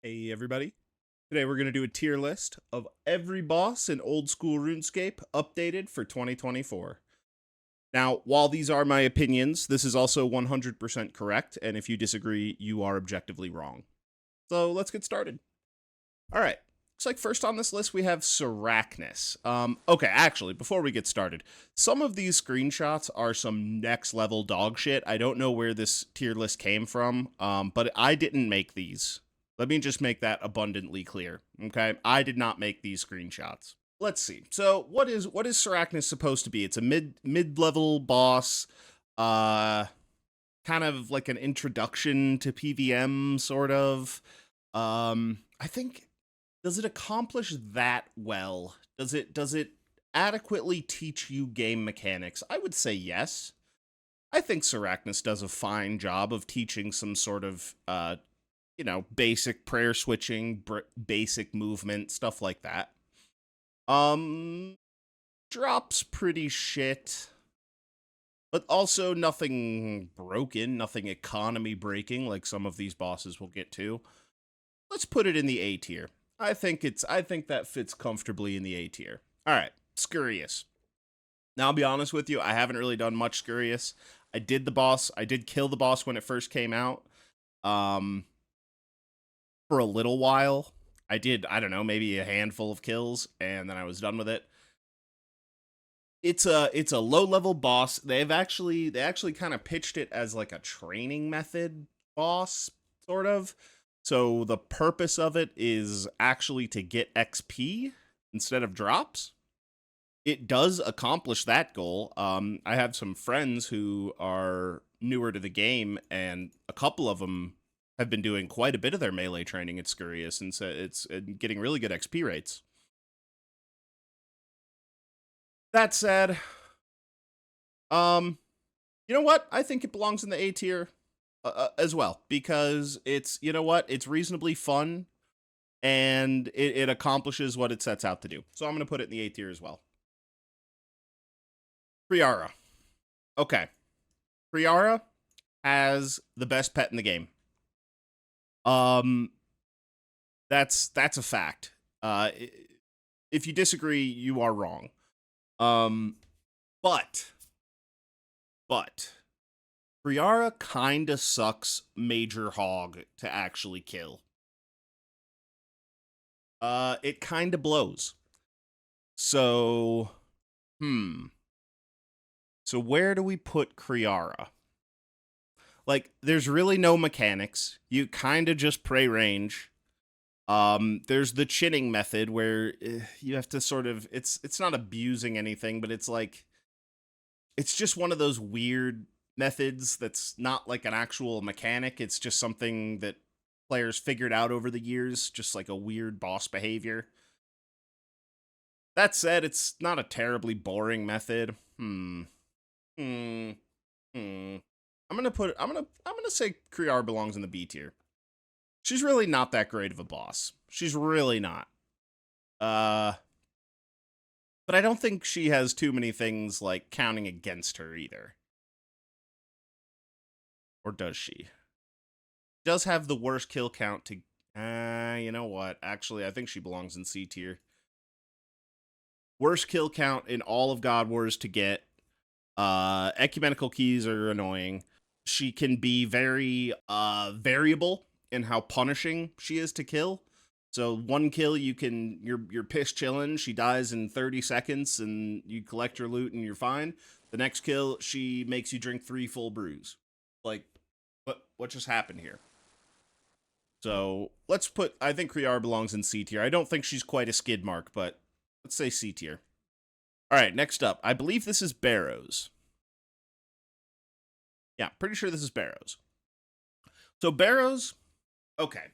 Hey everybody. Today we're going to do a tier list of every boss in old school RuneScape updated for 2024. Now, while these are my opinions, this is also 100% correct, and if you disagree, you are objectively wrong. So let's get started. Alright, looks like first on this list we have Sarachnis. Okay, actually, before we get started, some of these screenshots are some next level dog shit. I don't know where this tier list came from, but I didn't make these. Let me just make that abundantly clear, okay? I did not make these screenshots. Let's see. So, what is Sarachnis supposed to be? It's a mid-level boss, kind of like an introduction to PVM, sort of. I think, does it accomplish that well? Does it adequately teach you game mechanics? I would say yes. I think Sarachnis does a fine job of teaching some sort of basic prayer switching, basic movement, stuff like that. Drops pretty shit, but also nothing broken, nothing economy breaking like some of these bosses will get to. Let's put it in the A tier. I think that fits comfortably in the A tier. All right, Scurious. Now, I'll be honest with you, I haven't really done much Scurious. I did kill the boss when it first came out. For a little while. I don't know, maybe a handful of kills, and then I was done with it. It's a low-level boss. They actually kind of pitched it as like a training method boss, sort of. So the purpose of it is actually to get XP instead of drops. It does accomplish that goal. I have some friends who are newer to the game, and a couple of them have been doing quite a bit of their melee training at Scurious, and so it's getting really good XP rates. That said, you know what? I think it belongs in the A tier as well, because it's, you know what? It's reasonably fun, and it accomplishes what it sets out to do. So I'm going to put it in the A tier as well. Priara. Okay. Priara has the best pet in the game. That's a fact. If you disagree, you are wrong. But Priara kinda sucks Major Hog to actually kill. It kinda blows. So, So where do we put Kriara? Like, there's really no mechanics. You kind of just pray range. There's the chinning method where you have to sort of, it's not abusing anything, but it's like, it's just one of those weird methods that's not like an actual mechanic. It's just something that players figured out over the years, just like a weird boss behavior. That said, it's not a terribly boring method. I'm gonna say Kriar belongs in the B tier. She's really not that great of a boss. She's really not. But I don't think she has too many things like counting against her either. Or does she? Does have the worst kill count to you know what? Actually, I think she belongs in C tier. Worst kill count in all of God Wars to get. Ecumenical keys are annoying. She can be very variable in how punishing she is to kill. So one kill, you're piss chilling. She dies in 30 seconds, and you collect your loot, and you're fine. The next kill, she makes you drink 3 full brews. Like, what just happened here? So let's put. I think Kriar belongs in C tier. I don't think she's quite a skid mark, but let's say C tier. All right, next up, I believe this is Barrows. Yeah, pretty sure this is Barrows. So Barrows, okay.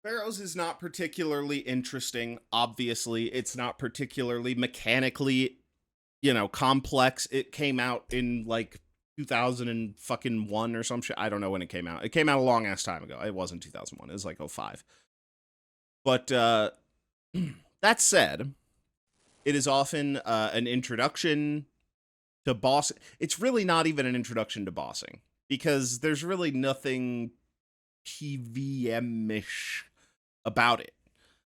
Barrows is not particularly interesting, obviously. It's not particularly mechanically, complex. It came out in, like, 2001 or some shit. I don't know when it came out. It came out a long-ass time ago. It wasn't 2001. It was, like, 05. But, that said, it is often an introduction to boss. It's really not even an introduction to bossing, because there's really nothing PVM-ish about it.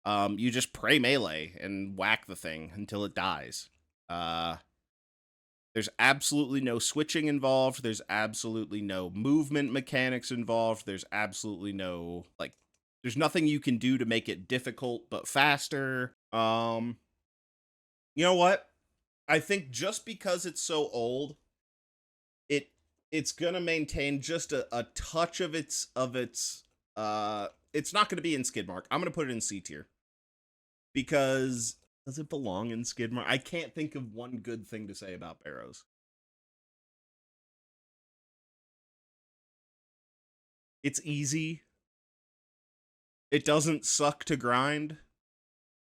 You just pray melee and whack the thing until it dies. There's absolutely no switching involved. There's absolutely no movement mechanics involved. There's absolutely no, like, there's nothing you can do to make it difficult but faster. You know what? I think just because it's so old, it's gonna maintain just a touch of its it's not gonna be in skid mark. I'm gonna put it in C tier. Because does it belong in skid mark? I can't think of one good thing to say about Barrows. It's easy. It doesn't suck to grind.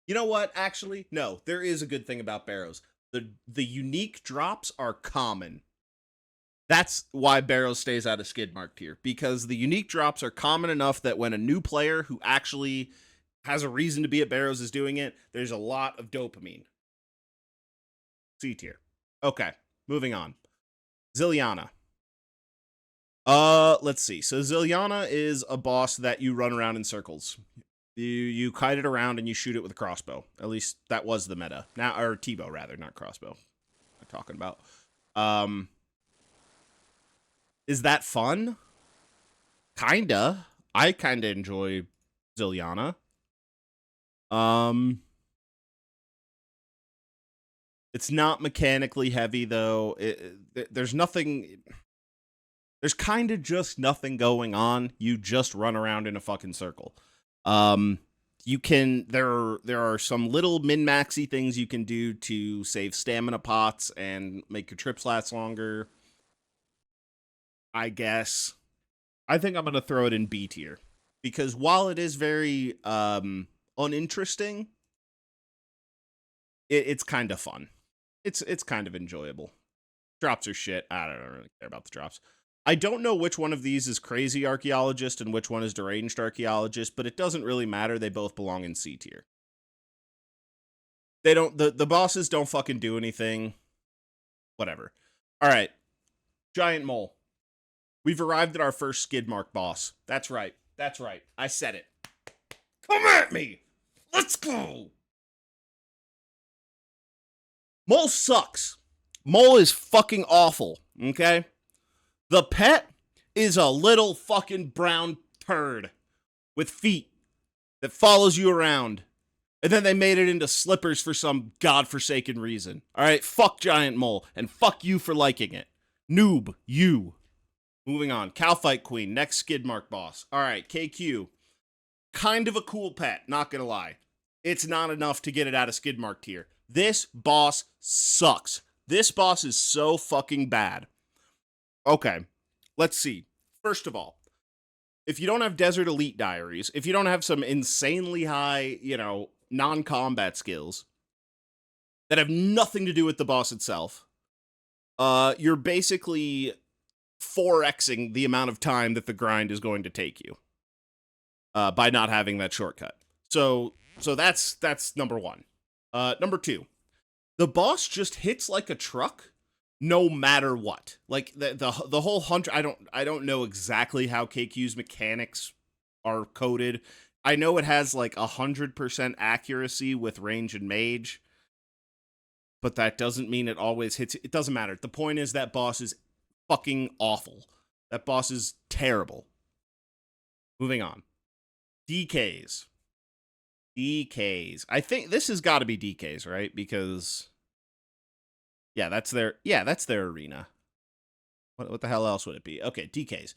You know what? Actually, no, there is a good thing about Barrows. The unique drops are common. That's why Barrows stays out of skid mark tier, because the unique drops are common enough that when a new player who actually has a reason to be at Barrows is doing it, there's a lot of dopamine. C tier. Okay, moving on. Zilliana. Let's see. So Zilliana is a boss that you run around in circles. You kite it around and you shoot it with a crossbow. At least that was the meta. Now, or T-bow rather, not crossbow. I'm talking about. Is that fun? Kinda. I kinda enjoy Zilliana. It's not mechanically heavy though. There's nothing. There's kind of just nothing going on. You just run around in a fucking circle. You can there are some little min-maxy things you can do to save stamina pots and make your trips last longer. I guess. I think I'm gonna throw it in B tier because while it is very uninteresting, it's kind of fun. It's kind of enjoyable. Drops are shit. I don't really care about the drops. I don't know which one of these is crazy archaeologist and which one is deranged archaeologist, but it doesn't really matter. They both belong in C tier. They don't the bosses don't fucking do anything. Whatever. All right. Giant mole. We've arrived at our first skid mark boss. That's right. That's right. I said it. Come at me. Let's go. Mole sucks. Mole is fucking awful, okay? The pet is a little fucking brown turd with feet that follows you around. And then they made it into slippers for some godforsaken reason. Alright, fuck Giant Mole, and fuck you for liking it. Noob, you. Moving on. Cowfight Queen, next skid mark boss. Alright, KQ. Kind of a cool pet, not gonna lie. It's not enough to get it out of skid mark tier. This boss sucks. This boss is so fucking bad. Okay, let's see. First of all, if you don't have Desert Elite Diaries, if you don't have some insanely high, non-combat skills that have nothing to do with the boss itself, you're basically 4xing the amount of time that the grind is going to take you by not having that shortcut. So that's number one. Number two, the boss just hits like a truck no matter what. Like the whole hunter, I don't know exactly how KQ's mechanics are coded. I know it has like 100% accuracy with range and mage, but that doesn't mean it always hits. It doesn't matter. The point is that boss is fucking awful. That boss is terrible. Moving on. DKs. I think this has got to be DKs, right? Because that's their arena. What the hell else would it be? Okay, DKs.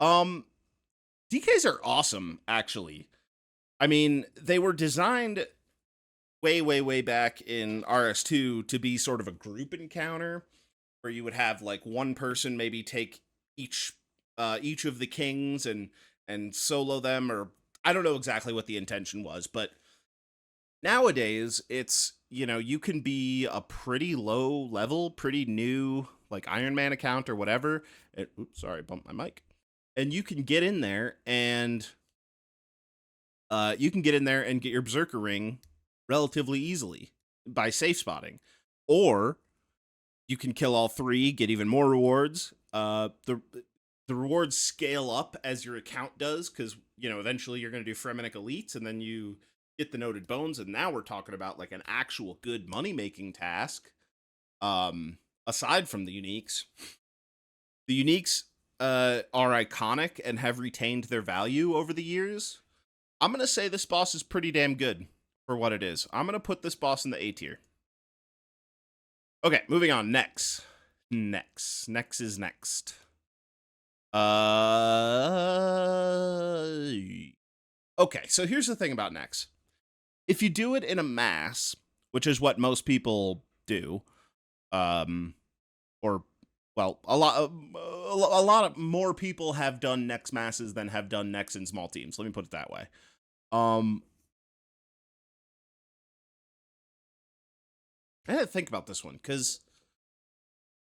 DKs are awesome, actually. I mean, they were designed way back in RS2 to be sort of a group encounter where you would have like one person maybe take each of the kings and solo them, or I don't know exactly what the intention was, but nowadays it's, you can be a pretty low level, pretty new, like Iron Man account or whatever. Oops, sorry, bumped my mic. And you can get in there and get your Berserker ring relatively easily by safe spotting. Or you can kill all three, get even more rewards. The the rewards scale up as your account does, because, you know, eventually you're going to do Fremennik Elites, and then you get the Noted Bones, and now we're talking about, like, an actual good money-making task, aside from the uniques. The uniques are iconic and have retained their value over the years. I'm going to say this boss is pretty damn good for what it is. I'm going to put this boss in the A tier. Okay, moving on. Next is next. Okay, so here's the thing about Nex. If you do it in a mass, which is what most people do, or, well, a lot of more people have done Nex masses than have done Nex in small teams. Let me put it that way. I had to think about this one, because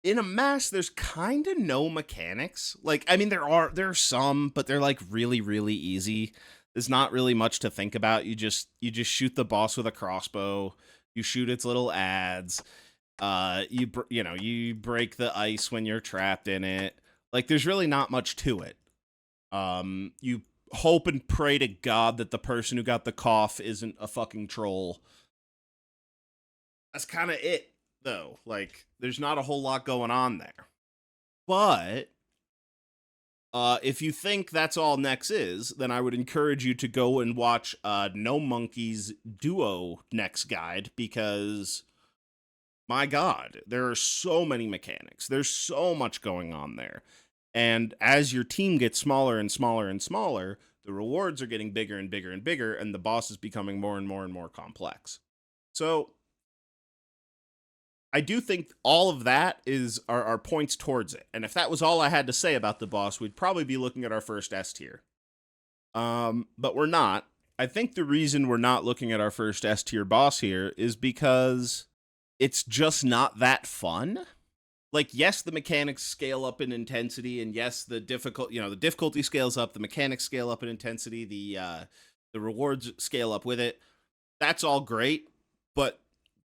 in a mass, there's kind of no mechanics. Like, I mean, there are some, but they're, like, really, really easy. There's not really much to think about. You just shoot the boss with a crossbow. You shoot its little ads. You break the ice when you're trapped in it. Like, there's really not much to it. You hope and pray to God that the person who got the cough isn't a fucking troll. That's kind of it, though. Like, there's not a whole lot going on there. But if you think that's all Nex is, then I would encourage you to go and watch No Monkey's Duo Nex guide, because, my God, there are so many mechanics. There's so much going on there. And as your team gets smaller and smaller and smaller, the rewards are getting bigger and bigger and bigger, and the boss is becoming more and more and more complex. So I do think all of that are points towards it. And if that was all I had to say about the boss, we'd probably be looking at our first S tier. But we're not. I think the reason we're not looking at our first S tier boss here is because it's just not that fun. Like, yes, the mechanics scale up in intensity, and yes, the difficulty scales up, the mechanics scale up in intensity, the rewards scale up with it. That's all great, but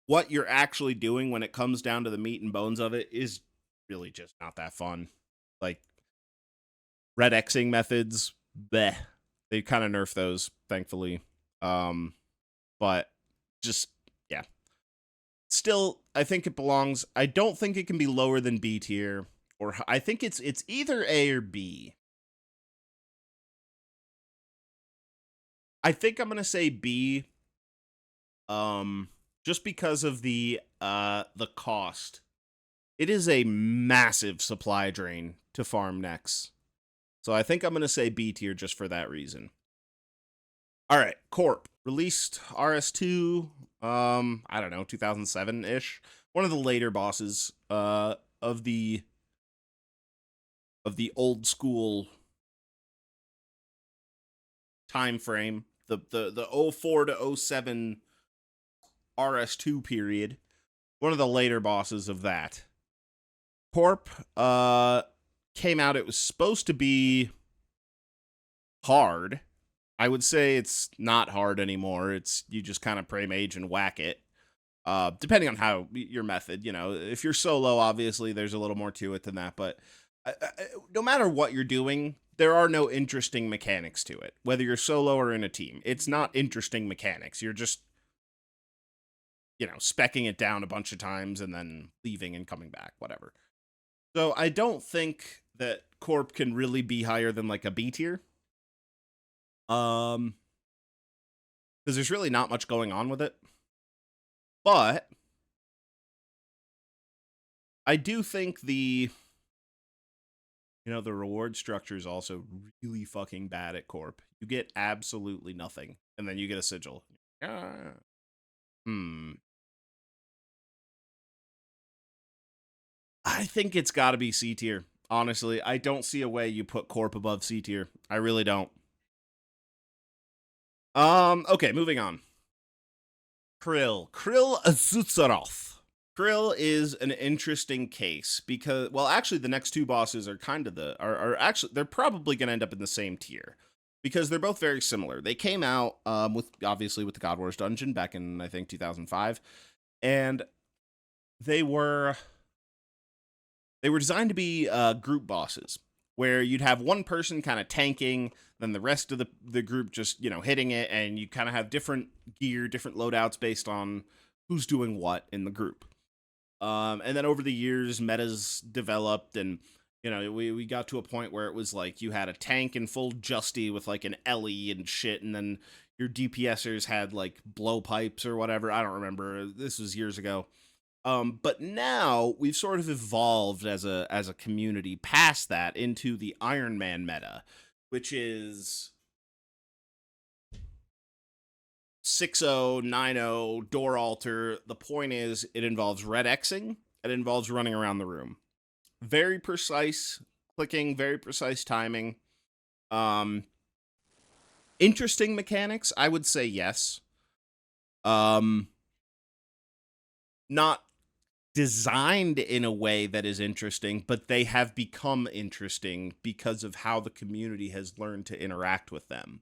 what you're actually doing when it comes down to the meat and bones of it is really just not that fun. Like, red Xing methods, bleh. They kind of nerf those, thankfully. But just, yeah. Still, I think it belongs. I don't think it can be lower than B tier, or I think it's either A or B. I think I'm gonna say B. Just because of the cost. It is a massive supply drain to farm Nex. So I think I'm going to say B tier just for that reason. All right, Corp. Released RS2, I don't know, 2007-ish. One of the later bosses of the old school time frame. The 04 to 07 RS2 period. One of the later bosses of that. Corp came out, it was supposed to be hard. I would say it's not hard anymore. It's, you just kind of pray mage and whack it. Depending on how your method, you know, if you're solo, obviously there's a little more to it than that, but no matter what you're doing, there are no interesting mechanics to it. Whether you're solo or in a team, it's not interesting mechanics. You're just, you know, specking it down a bunch of times and then leaving and coming back, whatever. So I don't think that Corp can really be higher than like a B tier. Because there's really not much going on with it. But I do think the reward structure is also really fucking bad at Corp. You get absolutely nothing, and then you get a sigil. I think it's got to be C tier. Honestly, I don't see a way you put Corp above C tier. I really don't. Okay, moving on. Krill Azutzaroth. Krill is an interesting case because, well, actually, the next two bosses are kind of they're probably going to end up in the same tier because they're both very similar. They came out with the God Wars dungeon back in, I think, 2005, and they were designed to be group bosses where you'd have one person kind of tanking, then the rest of the group just, hitting it, and you kind of have different gear, different loadouts based on who's doing what in the group. And then over the years, metas developed, and we got to a point where it was like you had a tank in full Justy with like an Ellie and shit, and then your DPSers had like blowpipes or whatever. I don't remember. This was years ago. But now we've sort of evolved as a community past that into the Iron Man meta, which is 6-0, 9-0, door altar. The point is, it involves red Xing, it involves running around the room. Very precise clicking, very precise timing. Interesting mechanics, I would say yes. Not designed in a way that is interesting, but they have become interesting because of how the community has learned to interact with them.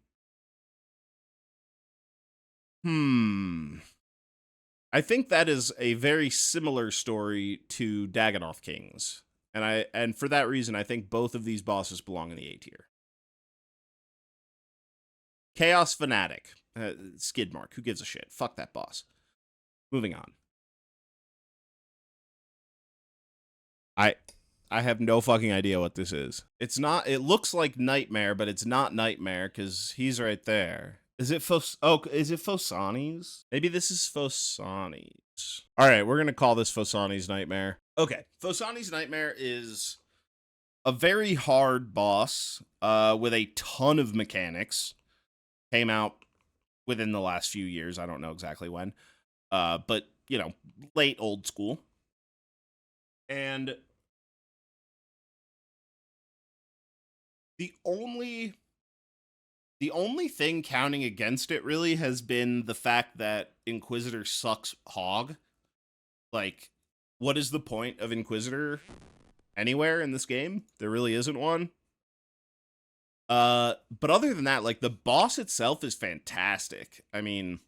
I think that is a very similar story to Dagannoth Kings. And for that reason, I think both of these bosses belong in the A tier. Chaos Fanatic. Skid mark. Who gives a shit? Fuck that boss. Moving on. I have no fucking idea what this is. It's not, it looks like Nightmare, but it's not Nightmare, because he's right there. Is it Phosani's? Maybe this is Phosani's. Alright, we're gonna call this Phosani's Nightmare. Okay, Phosani's Nightmare is a very hard boss, with a ton of mechanics. Came out within the last few years, I don't know exactly when. But, late old school. And the only thing counting against it really has been the fact that Inquisitor sucks hog. Like, what is the point of Inquisitor anywhere in this game? There really isn't one. But other than that, like, the boss itself is fantastic. I mean,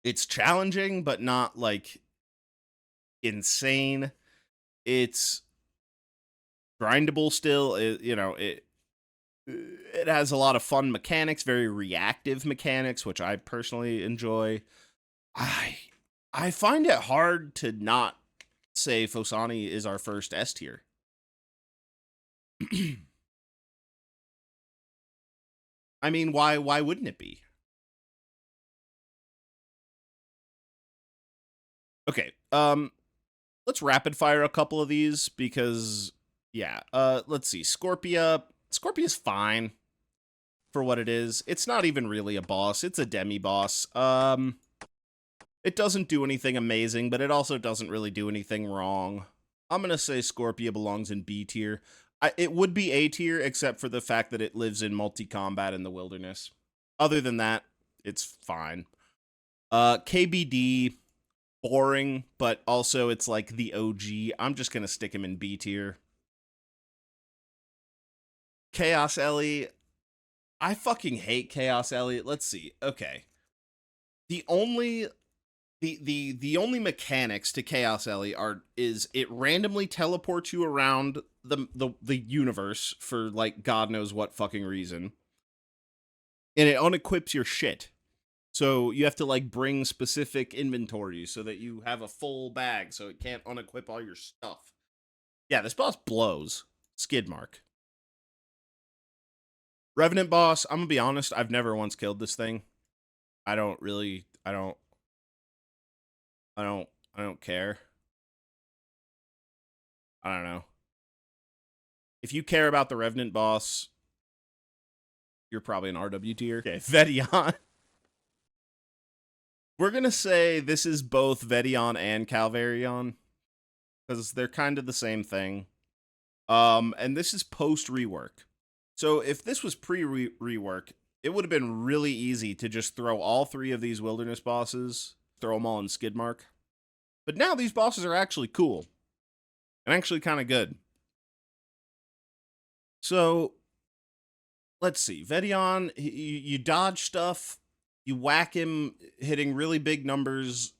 it's challenging, but not, like, insane. It's grindable still. It has a lot of fun mechanics, very reactive mechanics, which I personally enjoy. I find it hard to not say Phosani is our first S tier. I mean, why wouldn't it be? Okay, let's rapid fire a couple of these because, yeah, let's see. Scorpia's fine for what it is. It's not even really a boss. It's a demi-boss. It doesn't do anything amazing, but it also doesn't really do anything wrong. I'm gonna say Scorpia belongs in B tier. It would be A tier, except for the fact that it lives in multi-combat in the wilderness. Other than that, it's fine. KBD, boring, but also it's like the OG. I'm just gonna stick him in B tier. Chaos Ellie. I fucking hate Chaos Ellie. Let's see. Okay. The only mechanics to Chaos Ellie is it randomly teleports you around the universe for like God knows what fucking reason. And it unequips your shit. So you have to like bring specific inventory so that you have a full bag so it can't unequip all your stuff. Yeah, this boss blows. Skid mark. Revenant boss, I'm gonna be honest, I've never once killed this thing. I don't care. I don't know. If you care about the Revenant boss, you're probably an RW tier. Okay, Vedion. We're gonna say this is both Vedion and Calvarion, because they're kind of the same thing. And this is post-rework. So if this was pre-rework, it would have been really easy to just throw all three of these wilderness bosses, throw them all in skid mark. But now these bosses are actually cool. And actually kind of good. So, let's see. Vedion, you dodge stuff, you whack him hitting really big numbers,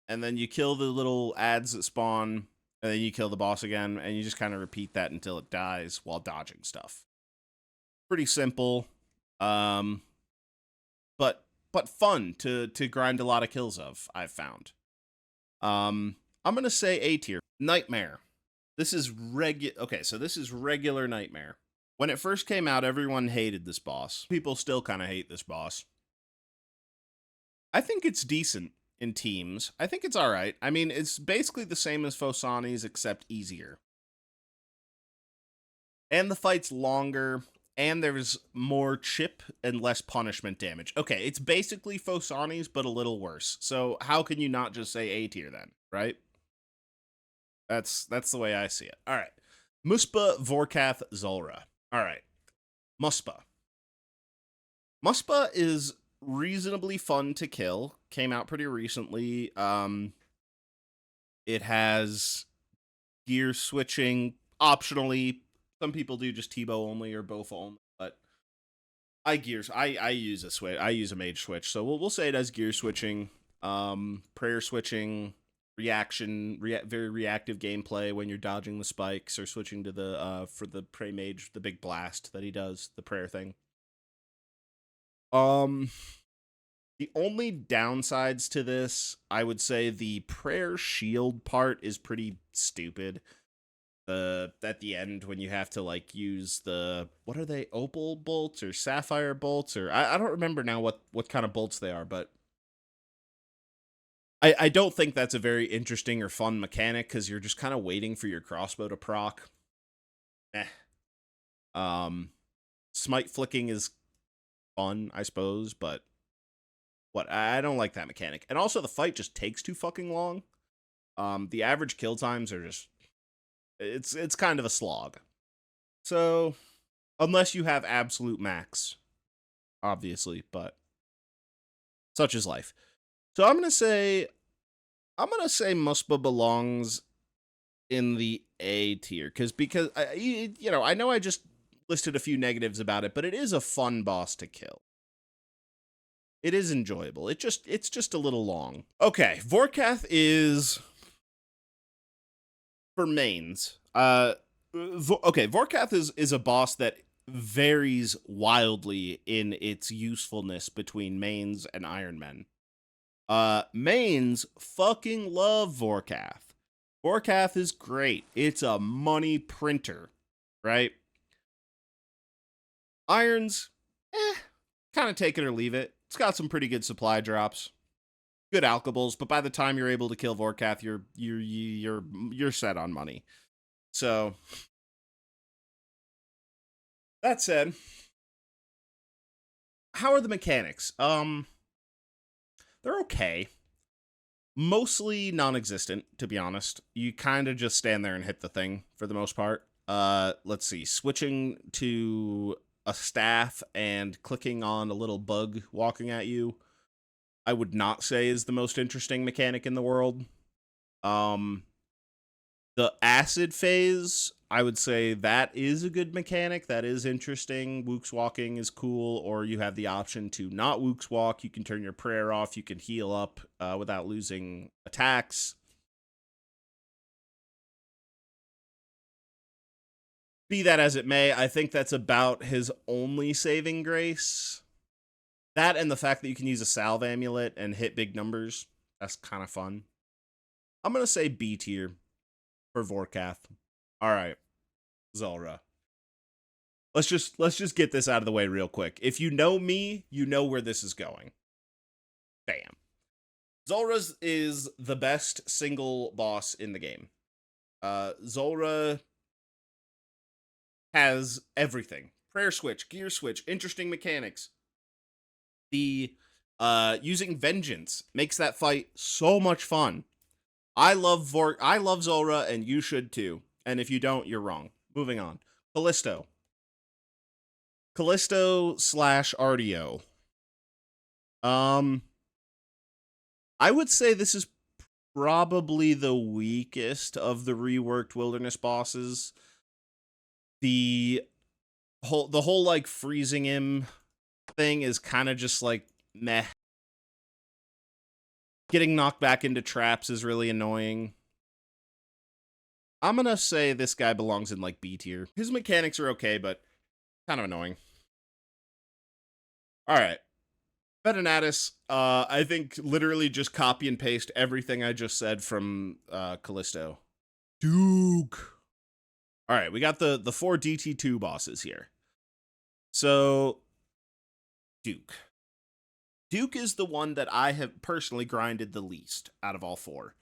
and then you kill the little ads that spawn, and then you kill the boss again, and you just kind of repeat that until it dies while dodging stuff. Pretty simple, but fun to grind a lot of kills of, I've found. I'm gonna say A tier. Nightmare. This is this is regular Nightmare. When it first came out, everyone hated this boss. People still kind of hate this boss. I think it's decent in teams. I think it's alright. I mean, it's basically the same as Phosani's, except easier. And the fight's longer, and there's more chip and less punishment damage. Okay, it's basically Phosani's, but a little worse. So how can you not just say A tier then, right? That's the way I see it. All right. Muspah, Vorkath, Zulrah. All right. Muspah. Muspah is reasonably fun to kill. Came out pretty recently. It has gear switching optionally. Some people do just T-bow only or both only, but I use a switch. I use a mage switch, so we'll say it has gear switching, prayer switching, reaction, very reactive gameplay when you're dodging the spikes or switching to the for the pray mage, the big blast that he does, the prayer thing. The only downsides to this, I would say the prayer shield part is pretty stupid. At the end when you have to like use the, what are they, opal bolts or sapphire bolts, or I don't remember now what kind of bolts they are, but I don't think that's a very interesting or fun mechanic because you're just kind of waiting for your crossbow to proc. Smite flicking is fun, I suppose, but I don't like that mechanic. And also the fight just takes too fucking long. The average kill times are just, it's kind of a slog. So, unless you have absolute max, obviously, but such is life. So I'm gonna say Muspah belongs in the A tier because I know I just listed a few negatives about it, but it is a fun boss to kill. It is enjoyable. It's just a little long. Okay, Vorkath is for mains. Vorkath is a boss that varies wildly in its usefulness between mains and Iron Men. Mains fucking love Vorkath. Vorkath is great. It's a money printer, right? Irons, kind of take it or leave it. It's got some pretty good supply drops, good alchables, but by the time you're able to kill Vorkath, you're set on money. So that said, how are the mechanics? They're okay. Mostly non-existent, to be honest. You kind of just stand there and hit the thing for the most part. Let's see. Switching to a staff and clicking on a little bug walking at you, I would not say is the most interesting mechanic in the world. The acid phase, I would say that is a good mechanic. That is interesting. Wook's walking is cool, or you have the option to not Wook's walk. You can turn your prayer off. You can heal up without losing attacks. Be that as it may, I think that's about his only saving grace. That and the fact that you can use a salve amulet and hit big numbers. That's kind of fun. I'm going to say B tier for Vorkath. All right. Zulrah. Let's just get this out of the way real quick. If you know me, you know where this is going. Bam. Zulrah's is the best single boss in the game. Zulrah has everything. Prayer switch, gear switch, interesting mechanics. The using vengeance makes that fight so much fun. I love Zulrah, and you should too. And if you don't, you're wrong. Moving on. Callisto / Artio. I would say this is probably the weakest of the reworked wilderness bosses. The whole like freezing him thing is kind of just like meh. Getting knocked back into traps is really annoying. I'm gonna say this guy belongs in, like, B tier. His mechanics are okay, but kind of annoying. Alright. Vetenatus, I think literally just copy and paste everything I just said from Callisto. Duke. Alright, we got the 4 DT2 bosses here. So, Duke. Duke is the one that I have personally grinded the least out of all 4.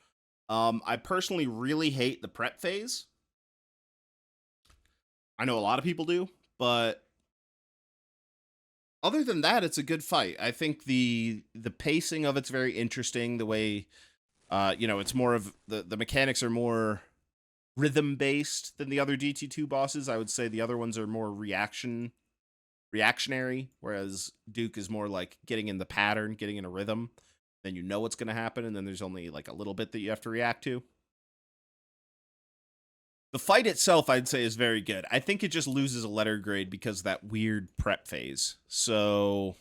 I personally really hate the prep phase. I know a lot of people do, but other than that, it's a good fight. I think the pacing of it's very interesting. The way, it's more of the mechanics are more rhythm based than the other DT2 bosses. I would say the other ones are more reactionary, whereas Duke is more like getting in the pattern, getting in a rhythm. Then you know what's going to happen, and then there's only like a little bit that you have to react to. The fight itself, I'd say, is very good. I think it just loses a letter grade because of that weird prep phase. So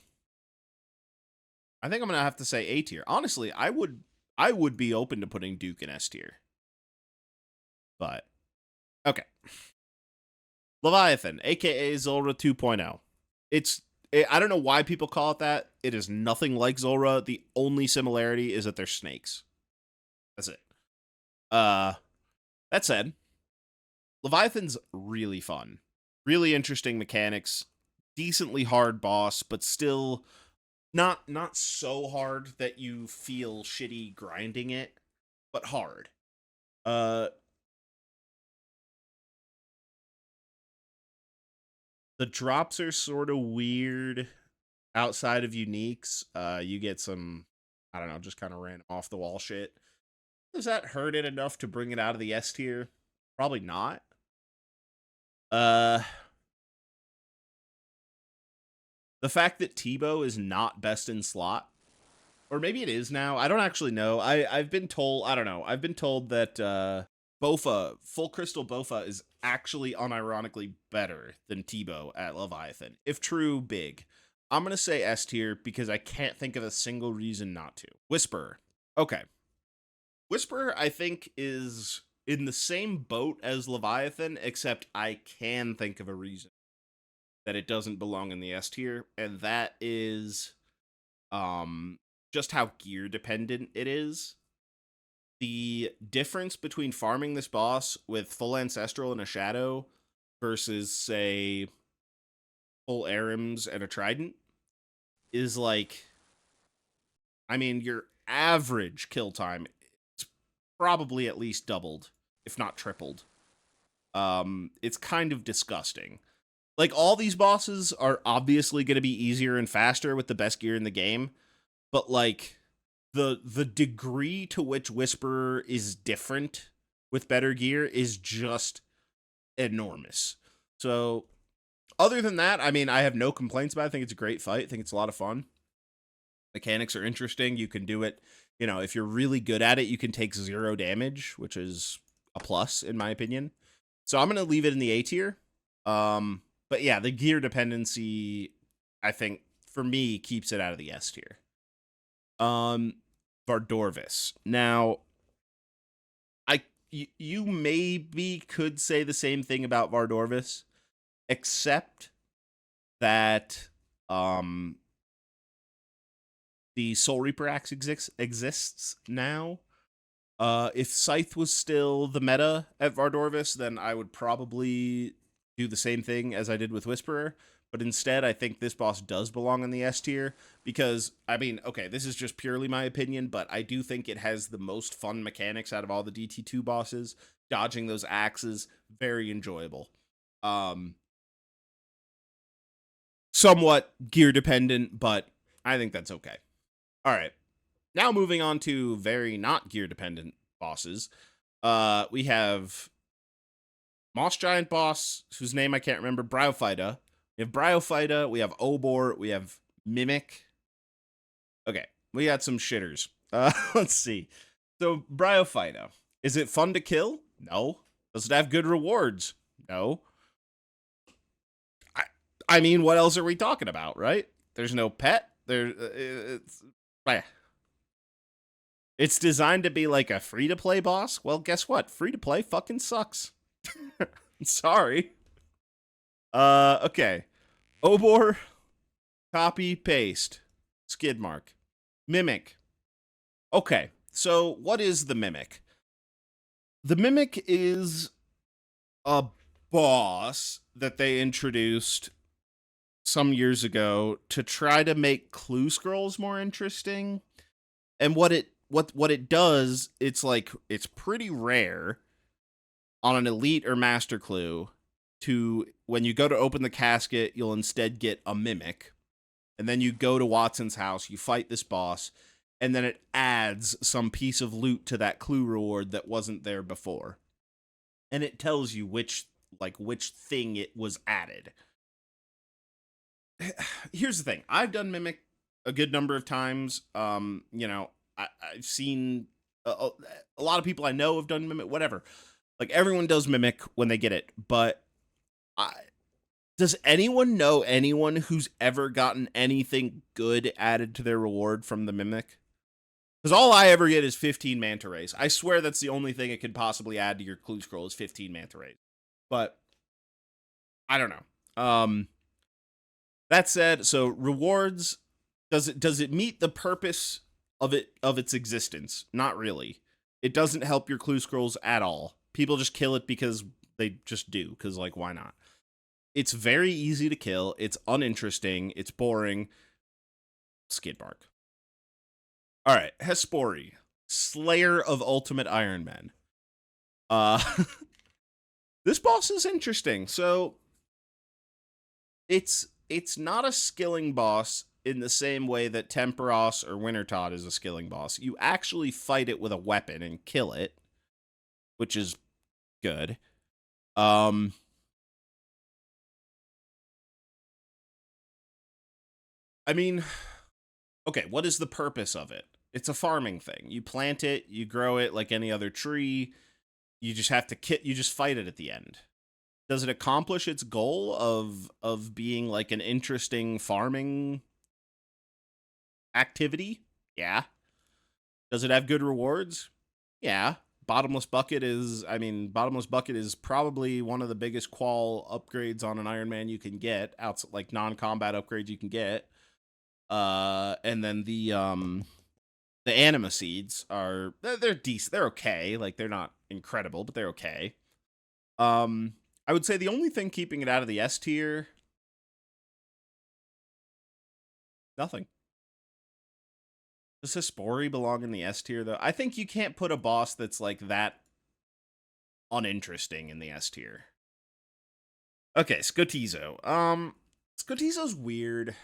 I think I'm going to have to say A tier. Honestly, I would be open to putting Duke in S tier. But, okay. Leviathan, aka Zulrah 2.0. I don't know why people call it that. It is nothing like Zulrah. The only similarity is that they're snakes. That's it. That said, Leviathan's really fun. Really interesting mechanics. Decently hard boss, but still not so hard that you feel shitty grinding it, but hard. The drops are sort of weird outside of uniques. You get some, I don't know, just kind of random off the wall shit. Does that hurt it enough to bring it out of the S tier? Probably not. The fact that Tebow is not best in slot, or maybe it is now. I don't actually know. I've been told, I don't know. I've been told that Bofa, Full Crystal Bofa is actually unironically better than Tebow at Leviathan. If true, big. I'm going to say S tier because I can't think of a single reason not to. Whisperer. Okay. Whisperer, I think, is in the same boat as Leviathan, except I can think of a reason that it doesn't belong in the S tier, and that is just how gear dependent it is. The difference between farming this boss with full Ancestral and a Shadow versus, say, full Arims and a Trident is like, I mean, your average kill time is probably at least doubled, if not tripled. It's kind of disgusting. Like, all these bosses are obviously going to be easier and faster with the best gear in the game, but, like, the degree to which Whisperer is different with better gear is just enormous. So, other than that, I mean, I have no complaints about it. I think it's a great fight. I think it's a lot of fun. Mechanics are interesting. You can do it, if you're really good at it, you can take 0 damage, which is a plus, in my opinion. So I'm going to leave it in the A tier. But yeah, the gear dependency, I think, for me, keeps it out of the S tier. Vardorvis. Now, you maybe could say the same thing about Vardorvis, except that the Soul Reaper axe exists now. If Scythe was still the meta at Vardorvis, then I would probably do the same thing as I did with Whisperer. But instead, I think this boss does belong in the S tier because, I mean, okay, this is just purely my opinion, but I do think it has the most fun mechanics out of all the DT2 bosses. Dodging those axes, very enjoyable. Somewhat gear dependent, but I think that's okay. All right. Now moving on to very not gear dependent bosses. We have Moss Giant boss, whose name I can't remember, Bryophyta. We have Bryophyta, we have Obor, we have Mimic. Okay, we got some shitters. Let's see. So, Bryophyta. Is it fun to kill? No. Does it have good rewards? No. I mean, what else are we talking about, right? There's no pet. It's It's designed to be like a free-to-play boss. Well, guess what? Free-to-play fucking sucks. Sorry. Okay. Obor, copy, paste, skid mark, mimic. Okay, so what is the mimic? The mimic is a boss that they introduced some years ago to try to make clue scrolls more interesting. And what it does, it's pretty rare on an elite or master clue to, when you go to open the casket, you'll instead get a mimic. And then you go to Watson's house, you fight this boss, and then it adds some piece of loot to that clue reward that wasn't there before. And it tells you which thing it was added. Here's the thing. I've done Mimic a good number of times. I've seen a lot of people I know have done Mimic, whatever. Like, everyone does Mimic when they get it, but does anyone know anyone who's ever gotten anything good added to their reward from the Mimic? Because all I ever get is 15 manta rays. I swear that's the only thing it could possibly add to your clue scroll is 15 manta rays. But I don't know. That said, so rewards, does it meet the purpose of its existence? Not really. It doesn't help your clue scrolls at all. People just kill it because they just do, because, like, why not? It's very easy to kill. It's uninteresting. It's boring. Skid mark. All right, Hespori, Slayer of Ultimate Iron Men. This boss is interesting. So it's not a skilling boss in the same way that Temperos or Wintertodt is a skilling boss. You actually fight it with a weapon and kill it, which is good. I mean, okay, what is the purpose of it? It's a farming thing. You plant it, you grow it like any other tree. You just have to you just fight it at the end. Does it accomplish its goal of being like an interesting farming activity? Yeah. Does it have good rewards? Yeah. Bottomless Bucket is probably one of the biggest qual upgrades on an Iron Man you can get, outside, like, non-combat upgrades you can get. And then the anima seeds are, they're decent. They're okay. Like, they're not incredible, but they're okay. I would say the only thing keeping it out of the S tier, nothing. Does Hespori belong in the S tier, though? I think you can't put a boss that's like that uninteresting in the S tier. Okay, Skotizo. Skotizo's weird.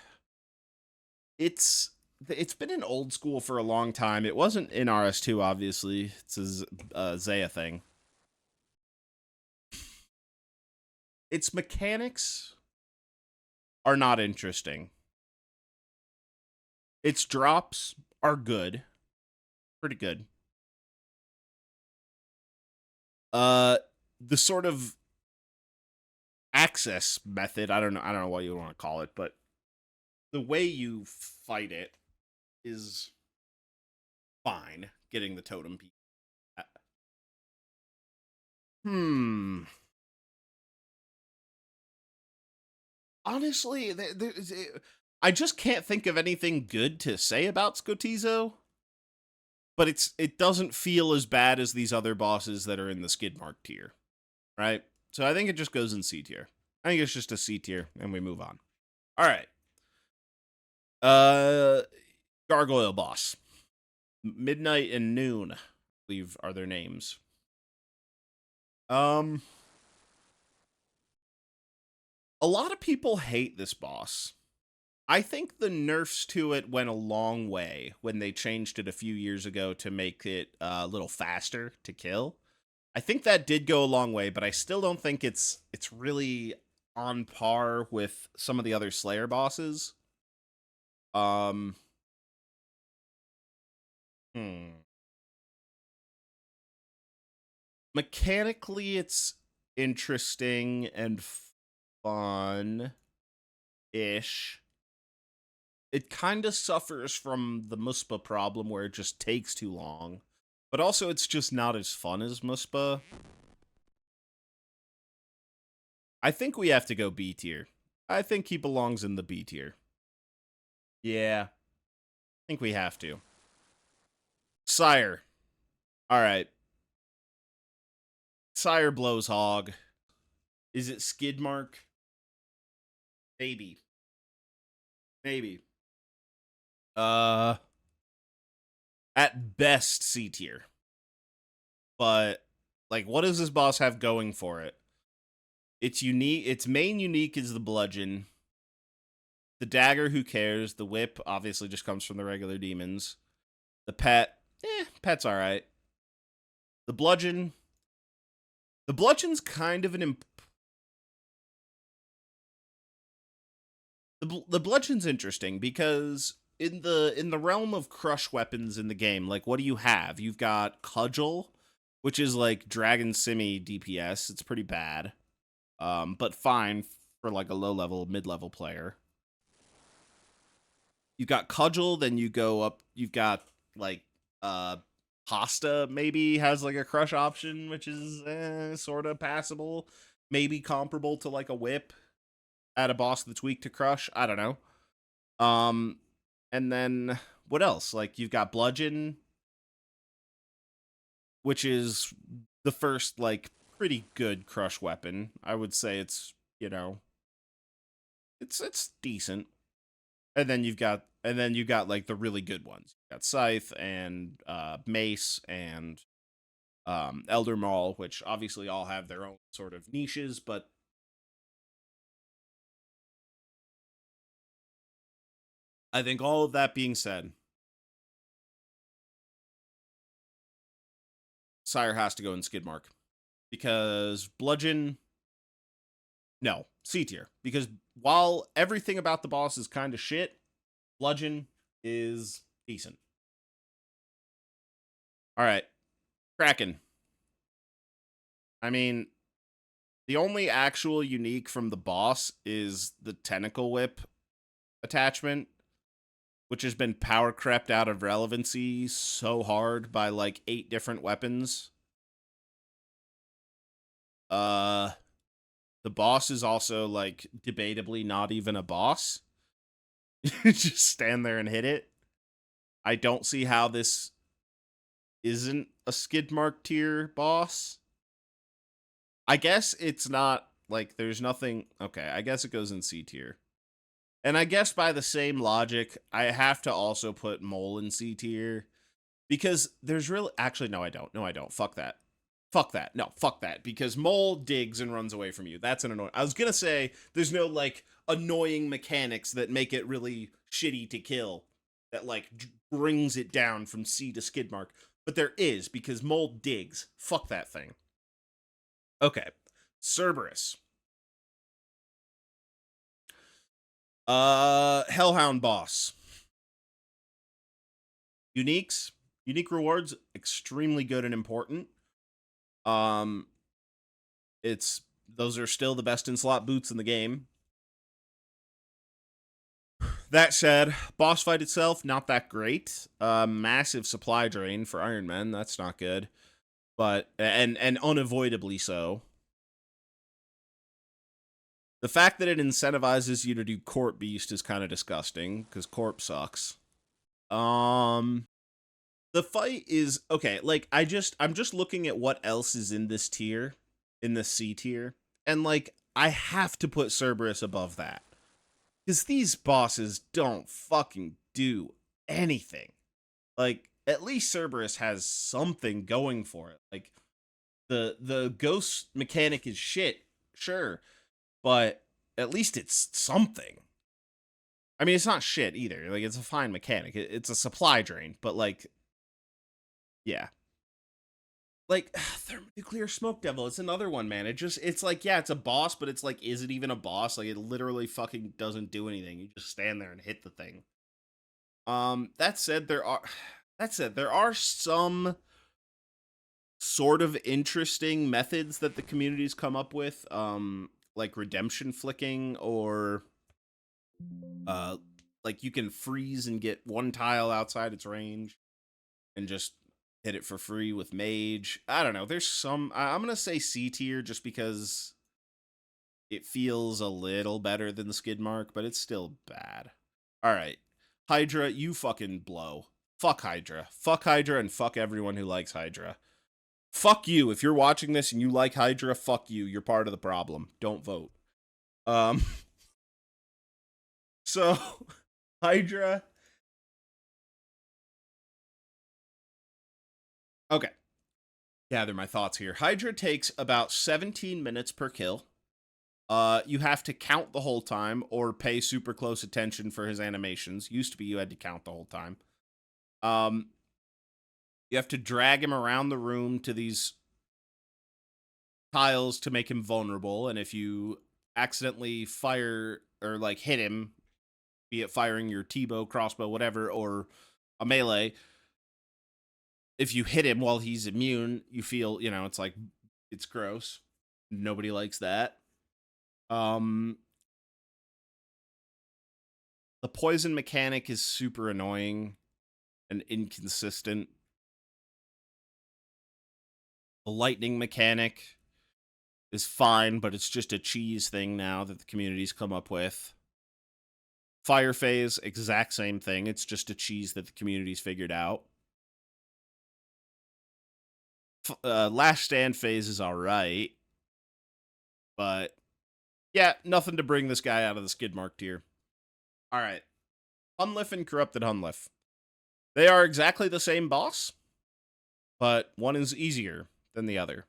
It's been in old school for a long time. It wasn't in RS2, obviously. It's a Zaya thing. Its mechanics are not interesting. Its drops are good. Pretty good. The sort of access method, I don't know what you want to call it, but the way you fight it is fine. Getting the totem piece. Honestly, I just can't think of anything good to say about Skotizo. But it doesn't feel as bad as these other bosses that are in the skid mark tier, right? So I think it just goes in C tier. I think it's just a C tier, and we move on. All right. Gargoyle boss. Midnight and Noon, I believe, are their names. A lot of people hate this boss. I think the nerfs to it went a long way when they changed it a few years ago to make it a little faster to kill. I think that did go a long way, but I still don't think it's really on par with some of the other Slayer bosses. Mechanically, it's interesting and fun-ish. it kind of suffers from the Muspa problem where it just takes too long. But also, it's just not as fun as Muspa. I think we have to go B tier. I think he belongs in the B tier. Yeah, I think we have to. Sire. All right. Sire blows hog. Is it skid mark? Maybe. Maybe. At best C tier. But like, what does this boss have going for it? It's unique. Its main unique is the bludgeon. The dagger, who cares? The whip obviously just comes from the regular demons. The pet, pet's all right. The bludgeon. The bludgeon's kind of an the bludgeon's interesting because in the realm of crush weapons in the game, like, what do you have? You've got cudgel, which is like dragon simi DPS. It's pretty bad, but fine for like a low level, mid level player. You've got cudgel, then you go up. You've got like pasta maybe has like a crush option, which is sort of passable, maybe comparable to like a whip at a boss that's weak to crush. I don't know. And then what else? Like, you've got bludgeon, which is the first like pretty good crush weapon. I would say it's, it's decent. And then you've got like the really good ones. You've got scythe and mace and elder maul, which obviously all have their own sort of niches, but I think all of that being said, Sire has to go in skid mark because bludgeon, no, C tier, because while everything about the boss is kind of shit, bludgeon is decent. All right, Kraken. I mean, the only actual unique from the boss is the tentacle whip attachment, which has been power crept out of relevancy so hard by like 8 different weapons. The boss is also like debatably not even a boss. Just stand there and hit it. I don't see how this isn't a skid mark tier boss. I guess it's not like there's nothing. Okay, I guess it goes in C tier. And I guess by the same logic, I have to also put Mole in C tier because there's really actually no, I don't. No, I don't. Fuck that. Fuck that. No, fuck that. Because Mole digs and runs away from you. That's an annoying. I was gonna say there's no like annoying mechanics that make it really shitty to kill that like brings it down from C to skid mark, but there is because Mole digs. Fuck that thing. Okay, Cerberus. Hellhound boss. Uniques, unique rewards, extremely good and important. It's those are still the best in slot boots in the game. That said, boss fight itself not that great. Massive supply drain for Iron Men. That's not good, but and unavoidably so. The fact that it incentivizes you to do Corp Beast is kind of disgusting because Corp sucks. The fight is okay. Like I'm just looking at what else is in this tier, in the C tier, and like I have to put Cerberus above that because these bosses don't fucking do anything. Like, at least Cerberus has something going for it. Like, the ghost mechanic is shit, sure, but at least it's something. I mean, it's not shit either. Like, it's a fine mechanic. It's a supply drain, but like, yeah. Like, Thermonuclear Smoke Devil, it's another one, man. It's like, yeah, it's a boss, but it's like, is it even a boss? Like, it literally fucking doesn't do anything. You just stand there and hit the thing. That said, there are some sort of interesting methods that the community's come up with, like redemption flicking or like you can freeze and get one tile outside its range and just hit it for free with mage. I don't know. There's some I'm going to say C tier just because it feels a little better than the skid mark, but it's still bad. All right. Hydra, you fucking blow. Fuck Hydra. Fuck Hydra and fuck everyone who likes Hydra. Fuck you. If you're watching this and you like Hydra, fuck you. You're part of the problem. Don't vote. So Hydra. Okay. Gather my thoughts here. Hydra takes about 17 minutes per kill. You have to count the whole time or pay super close attention for his animations. Used to be you had to count the whole time. You have to drag him around the room to these tiles to make him vulnerable, and if you accidentally fire or like hit him, be it firing your T-bow, crossbow, whatever, or a melee, if you hit him while he's immune, you feel, it's like, it's gross. Nobody likes that. The poison mechanic is super annoying and inconsistent. The lightning mechanic is fine, but it's just a cheese thing now that the community's come up with. Fire phase, exact same thing. It's just a cheese that the community's figured out. Last stand phase is alright. But, yeah, nothing to bring this guy out of the skid mark tier. Alright. Hunlif and Corrupted Hunlif. They are exactly the same boss, but one is easier than the other.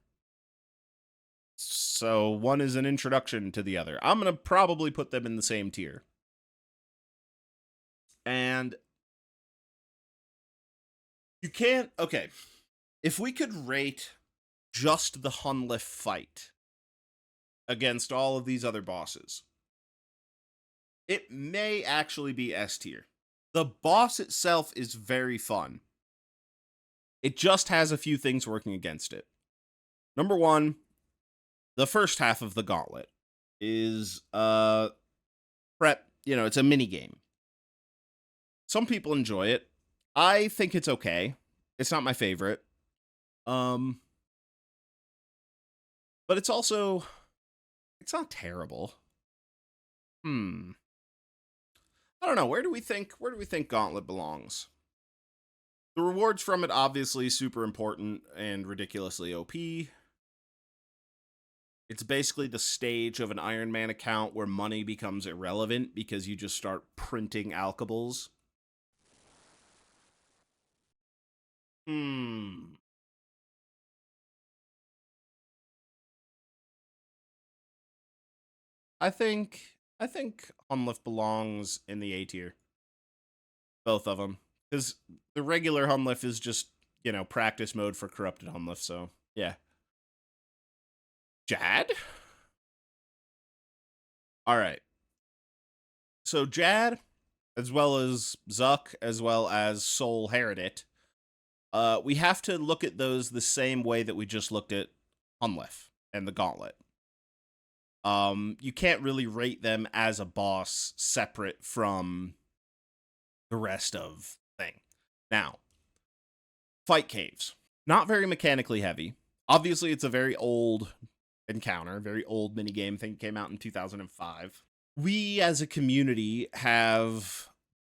So one is an introduction to the other. I'm going to probably put them in the same tier. And you can't... Okay. If we could rate just the Hunlif fight against all of these other bosses, it may actually be S tier. The boss itself is very fun. It just has a few things working against it. Number one, the first half of the gauntlet is prep. It's a mini game. Some people enjoy it. I think it's okay. It's not my favorite. But it's also, it's not terrible. I don't know. Where do we think Gauntlet belongs? The rewards from it, obviously super important and ridiculously OP. It's basically the stage of an Iron Man account where money becomes irrelevant because you just start printing alkables. I think Hunlif belongs in the A tier. Both of them. Because the regular Hunlif is just, practice mode for Corrupted Hunlif, so, yeah. Jad? Alright. So Jad, as well as Zuck, as well as Soul Heredit, we have to look at those the same way that we just looked at Hunlif and the Gauntlet. You can't really rate them as a boss separate from the rest of the thing. Now, fight caves. Not very mechanically heavy. Obviously, it's a very old encounter, very old minigame. I think it came out in 2005. We, as a community, have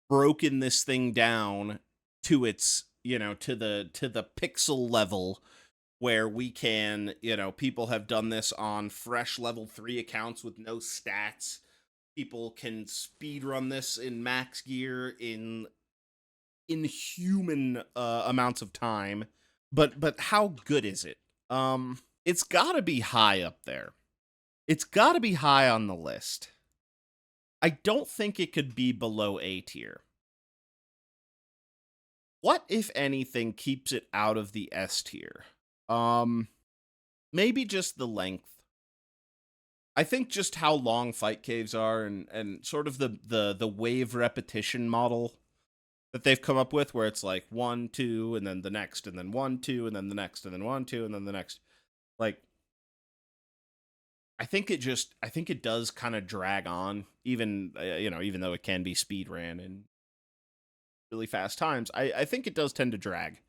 broken this thing down to its, to the pixel level where we can, people have done this on fresh level 3 accounts with no stats. People can speedrun this in max gear in inhuman amounts of time. But how good is it? It's gotta be high up there. It's gotta be high on the list. I don't think it could be below A tier. What, if anything, keeps it out of the S tier? Maybe just the length. I think just how long fight caves are and sort of the wave repetition model that they've come up with, where it's like 1, 2, and then the next, and then 1, 2, and then the next, and then 1, 2, and then the next. Like, I think it does kind of drag on, even even though it can be speed ran in really fast times. I think it does tend to drag.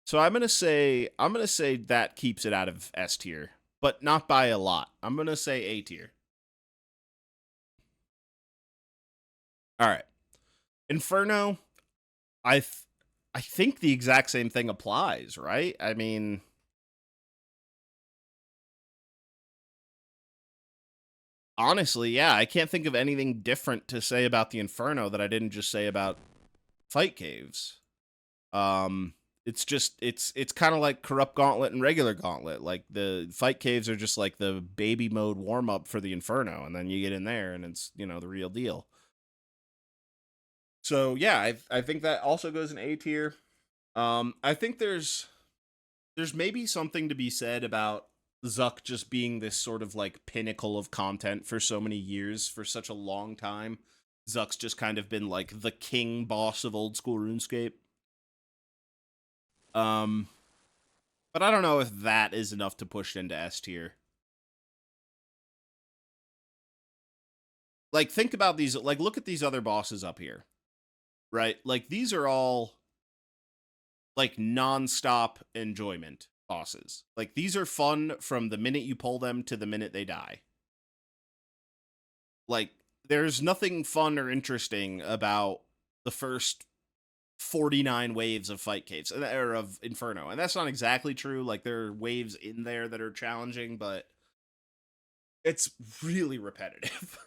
So I'm gonna say that keeps it out of S tier, but not by a lot. I'm gonna say A tier. All right, Inferno. I th- I think the exact same thing applies, right? I mean, honestly, yeah, I can't think of anything different to say about the Inferno that I didn't just say about Fight Caves. Um, it's just it's kind of like Corrupt Gauntlet and regular Gauntlet. Like the Fight Caves are just like the baby mode warm up for the Inferno, and then you get in there and it's the real deal. So yeah, I think that also goes in A tier. I think there's maybe something to be said about Zuck just being this sort of like pinnacle of content for so many years, for such a long time. Zuck's just kind of been like the king boss of old school RuneScape. Um, but I don't know if that is enough to push into S tier. Like, think about these. Like, look at these other bosses up here, right? Like, these are all like non-stop enjoyment bosses. Like, these are fun from the minute you pull them to the minute they die. Like, there's nothing fun or interesting about the first 49 waves of Fight Caves or of Inferno. And that's not exactly true. Like, there are waves in there that are challenging, but it's really repetitive.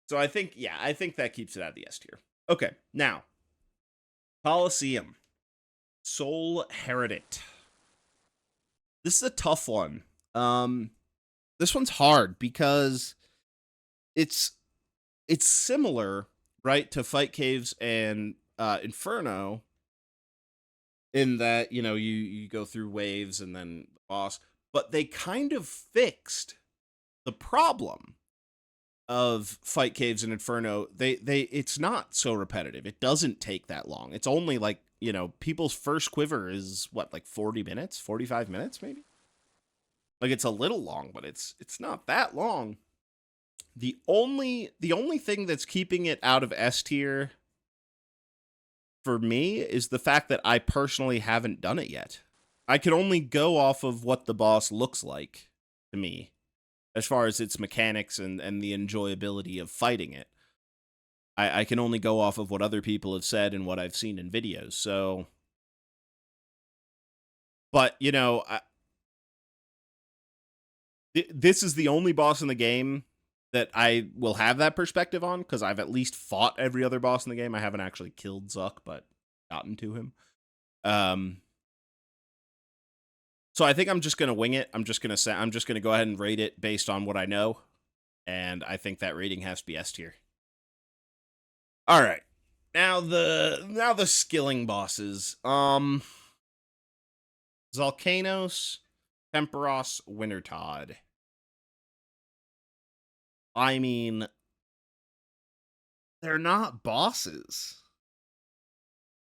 So I think, yeah, I think that keeps it out of the S tier. Okay, now, Colosseum. Soul Heredit. This is a tough one. This one's hard because it's similar, right, to Fight Caves and Inferno, in that you go through waves and then the boss, but they kind of fixed the problem of Fight Caves and Inferno. They it's not so repetitive. It doesn't take that long. It's only like, people's first quiver is what, like 40 minutes, 45 minutes maybe? Like, it's a little long, but it's not that long. The only thing that's keeping it out of S tier for me is the fact that I personally haven't done it yet. I can only go off of what the boss looks like to me, as far as its mechanics and the enjoyability of fighting it. I can only go off of what other people have said and what I've seen in videos. So, but this is the only boss in the game that I will have that perspective on, because I've at least fought every other boss in the game. I haven't actually killed Zuck, but gotten to him. So I think I'm just gonna wing it. I'm just gonna go ahead and rate it based on what I know, and I think that rating has to be S tier. All right, now the skilling bosses. Zalkanos, Temperos, Wintertodd. I mean, they're not bosses.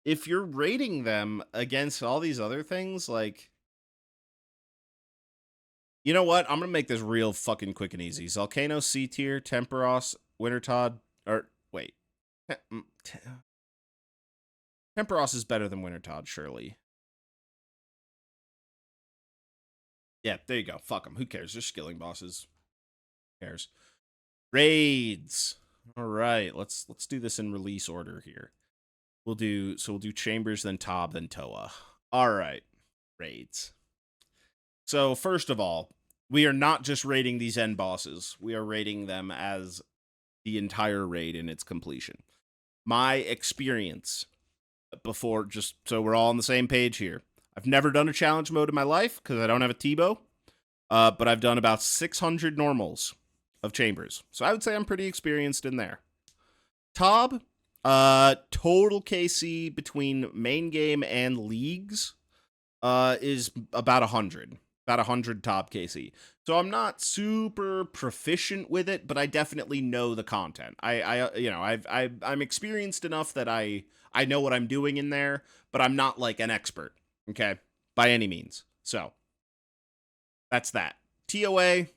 If you're rating them against all these other things, like, you know what? I'm gonna make this real fucking quick and easy. Zalkanos C tier, Temperos, Wintertodd, or wait, Temperos is better than Wintertodd, surely. Yeah, there you go. Fuck them. Who cares? They're skilling bosses. Who cares? Raids. All right, let's do this in release order here. We'll do Chambers, then Tob, then Toa. All right, raids. So first of all, we are not just rating these end bosses. We are rating them as the entire raid in its completion. My experience before, just so we're all on the same page here, I've never done a challenge mode in my life because I don't have a T-bow, but I've done about 600 normals of Chambers. So I would say I'm pretty experienced in there. Tob, total KC between main game and leagues is about 100. About 100 Tob KC. So I'm not super proficient with it, but I definitely know the content. I'm experienced enough that I know what I'm doing in there, but I'm not like an expert, okay? By any means. So that's that. TOA,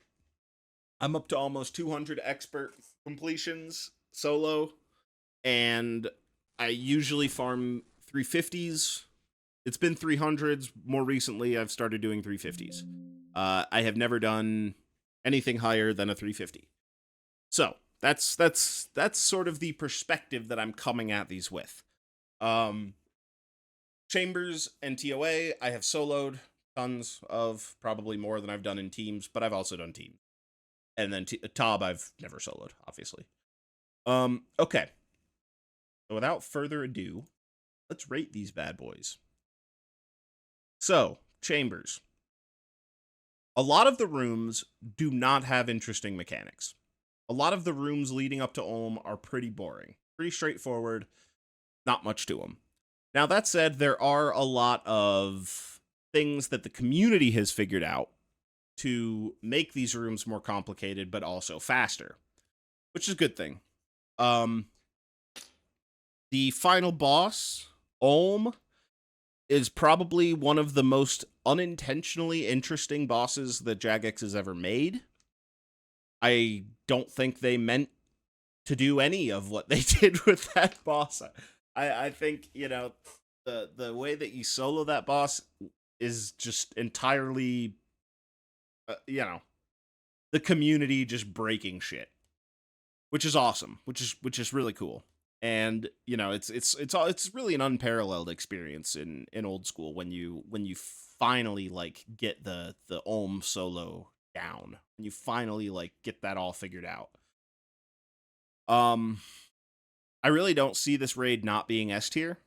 I'm up to almost 200 expert completions solo, and I usually farm 350s. It's been 300s. More recently, I've started doing 350s. I have never done anything higher than a 350. So that's sort of the perspective that I'm coming at these with. Um, Chambers and TOA, I have soloed tons of, probably more than I've done in teams, but I've also done teams. And then Tob, I've never soloed, obviously. Okay. So without further ado, let's rate these bad boys. So, Chambers. A lot of the rooms do not have interesting mechanics. A lot of the rooms leading up to Ulm are pretty boring. Pretty straightforward. Not much to them. Now, that said, there are a lot of things that the community has figured out to make these rooms more complicated, but also faster, which is a good thing. The final boss, Ulm, is probably one of the most unintentionally interesting bosses that Jagex has ever made. I don't think they meant to do any of what they did with that boss. I think, you know, the way that you solo that boss is just entirely, you know, the community just breaking shit, which is awesome, which is really cool. And you know, it's really an unparalleled experience in old school when you finally like get the Ulm solo down, and you finally like get that all figured out. I really don't see this raid not being S tier.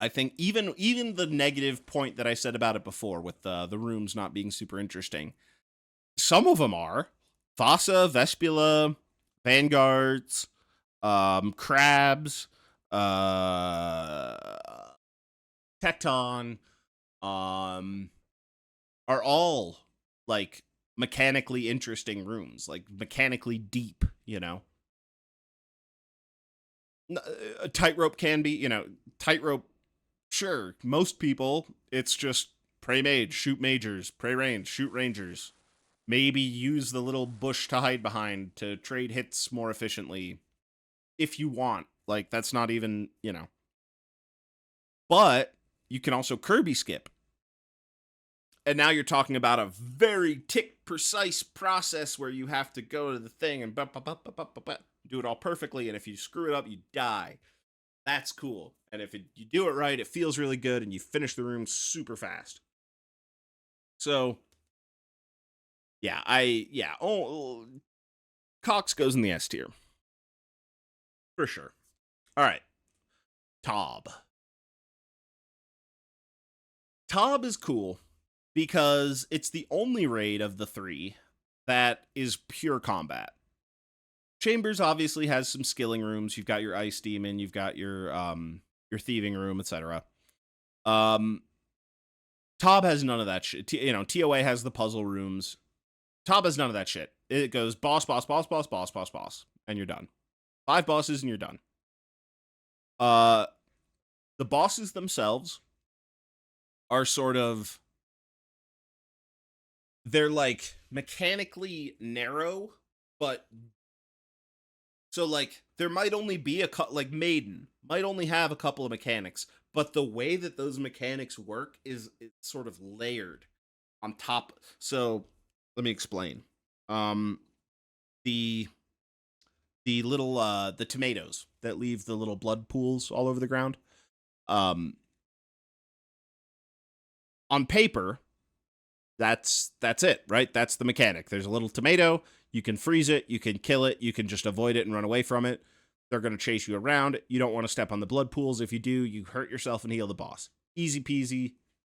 I think even the negative point that I said about it before with the rooms not being super interesting, some of them are. Vasa, Vespula, Vanguards, Crabs, Tecton, are all like mechanically interesting rooms, like mechanically deep, you know. A tightrope can be, you know, tightrope, sure. Most people, it's just pray mage, shoot majors, pray range, shoot rangers. Maybe use the little bush to hide behind to trade hits more efficiently if you want. Like, that's not even, you know. But you can also Kirby skip. And now you're talking about a very tick precise process where you have to go to the thing and do it all perfectly. And if you screw it up, you die. That's cool. And if you do it right, it feels really good and you finish the room super fast. So, yeah, Cox goes in the S tier. For sure. All right. Tob. Tob is cool because it's the only raid of the three that is pure combat. Chambers obviously has some skilling rooms. You've got your ice demon, you've got your thieving room, etc. Tob has none of that shit. You know, TOA has the puzzle rooms. Tob has none of that shit. It goes boss, boss, boss, boss, boss, boss, boss, and you're done. 5 bosses and you're done. The bosses themselves are sort of, they're like mechanically narrow, but so like there might only be like Maiden might only have a couple of mechanics, but the way that those mechanics work is it's sort of layered on top. So let me explain. The little the tomatoes that leave the little blood pools all over the ground. On paper, that's it, right? That's the mechanic. There's a little tomato. You can freeze it. You can kill it. You can just avoid it and run away from it. They're going to chase you around. You don't want to step on the blood pools. If you do, you hurt yourself and heal the boss. Easy peasy.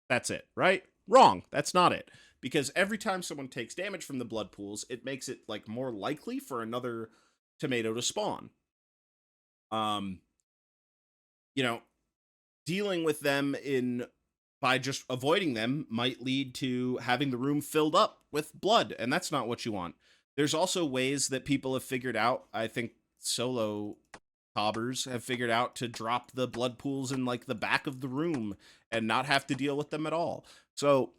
That's it, right? Wrong. That's not it. Because every time someone takes damage from the blood pools, it makes it like more likely for another tomato to spawn. You know, dealing with them by just avoiding them might lead to having the room filled up with blood, and that's not what you want. There's also ways that people have figured out, I think solo tobbers have figured out, to drop the blood pools in like the back of the room and not have to deal with them at all. So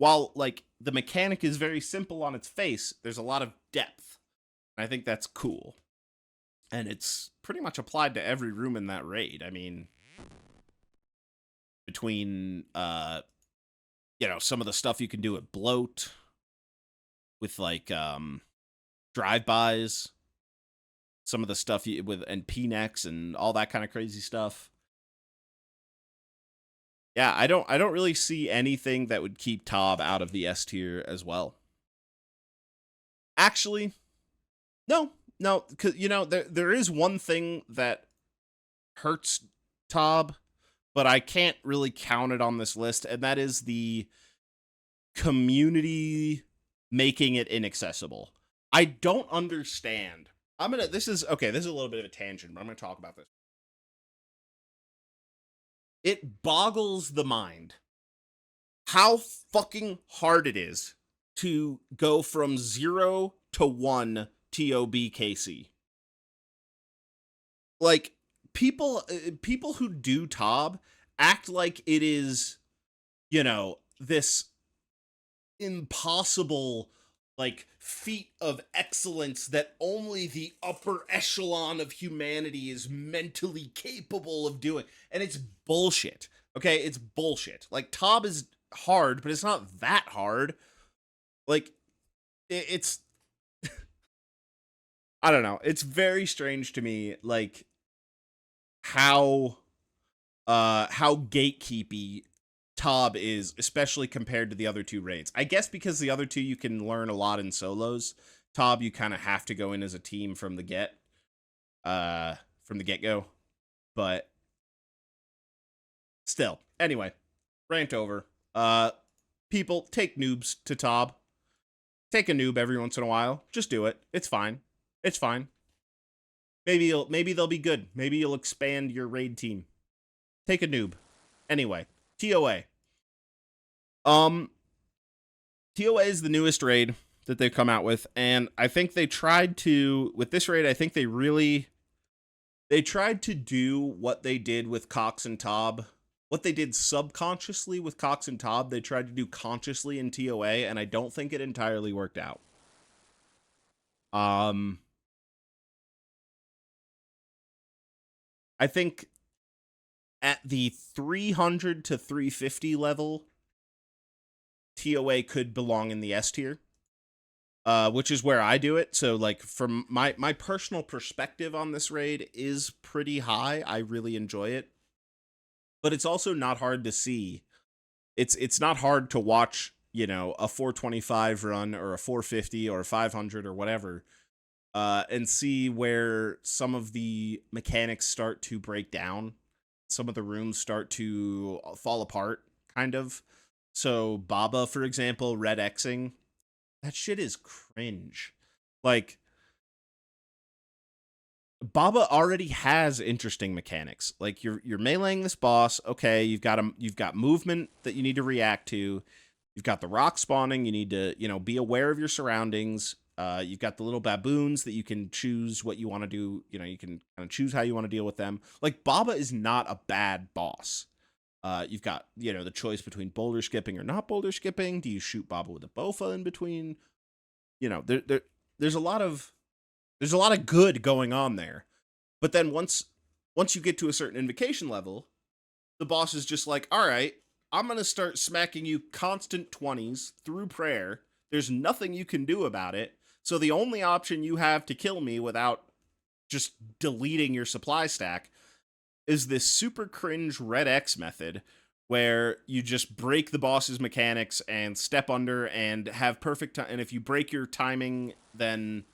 while like the mechanic is very simple on its face, there's a lot of depth. And I think that's cool. And it's pretty much applied to every room in that raid. I mean, between some of the stuff you can do at bloat with like drive-bys, some of the stuff with and PNEX and all that kind of crazy stuff. Yeah, I don't really see anything that would keep Tob out of the S tier as well. Actually, no, because there is one thing that hurts Tob, but I can't really count it on this list, and that is the community making it inaccessible. I don't understand. This is a little bit of a tangent, but I'm gonna talk about this. It boggles the mind how fucking hard it is to go from 0 to 1 TOBKC. Like, people who do Tob act like it is, this impossible like feat of excellence that only the upper echelon of humanity is mentally capable of doing. And it's bullshit. Okay, it's bullshit. Like, Tob is hard, but it's not that hard. Like, it's I don't know. It's very strange to me, like, how gatekeepy Tob is, especially compared to the other two raids. I guess because the other two you can learn a lot in solos. Tob, you kind of have to go in as a team from the get-go. But still, anyway, rant over. People, take noobs to Tob. Take a noob every once in a while. Just do it. It's fine. It's fine. Maybe they'll be good. Maybe you'll expand your raid team. Take a noob. Anyway, TOA. TOA is the newest raid that they've come out with, and I think they tried to, with this raid, I think they tried to do what they did with Cox and Tob. What they did subconsciously with Cox and Tob, they tried to do consciously in TOA, and I don't think it entirely worked out. I think at the 300 to 350 level, TOA could belong in the S tier, which is where I do it. So, like, from my personal perspective on this raid is pretty high. I really enjoy it, but it's also not hard to see. It's not hard to watch, a 425 run or a 450 or a 500 or whatever, and see where some of the mechanics start to break down. Some of the rooms start to fall apart, kind of. So Baba, for example, red Xing, that shit is cringe. Like, Baba already has interesting mechanics. Like, you're meleeing this boss. Okay, you've got movement that you need to react to. You've got the rock spawning. You need to, be aware of your surroundings. You've got the little baboons that you can choose what you want to do. You can kind of choose how you want to deal with them. Like, Baba is not a bad boss. You've got, the choice between boulder skipping or not boulder skipping. Do you shoot Baba with a bofa in between? There's a lot of good going on there. But then once you get to a certain invocation level, the boss is just like, all right, I'm going to start smacking you constant 20s through prayer. There's nothing you can do about it. So the only option you have to kill me without just deleting your supply stack is this super cringe red X method where you just break the boss's mechanics and step under and have perfect time. And if you break your timing, then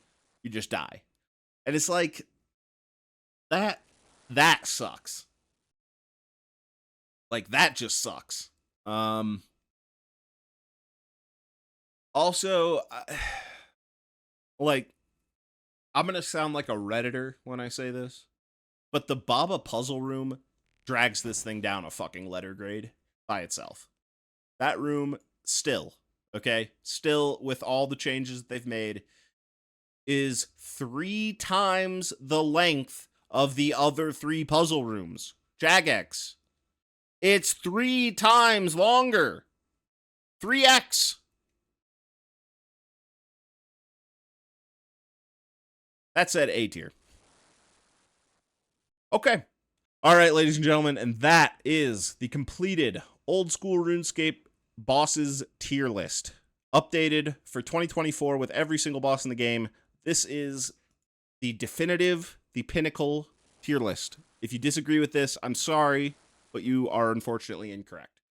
you just die. And it's like, that sucks. Like, that just sucks. Also, like, I'm going to sound like a Redditor when I say this, but the Baba puzzle room drags this thing down a fucking letter grade by itself. That room still, with all the changes that they've made, is 3 times the length of the other 3 puzzle rooms. Jagex. It's 3 times longer. 3X. That said A tier. Okay. All right, ladies and gentlemen, and that is the completed old school RuneScape bosses tier list. Updated for 2024 with every single boss in the game. This is the definitive, the pinnacle tier list. If you disagree with this, I'm sorry, but you are unfortunately incorrect.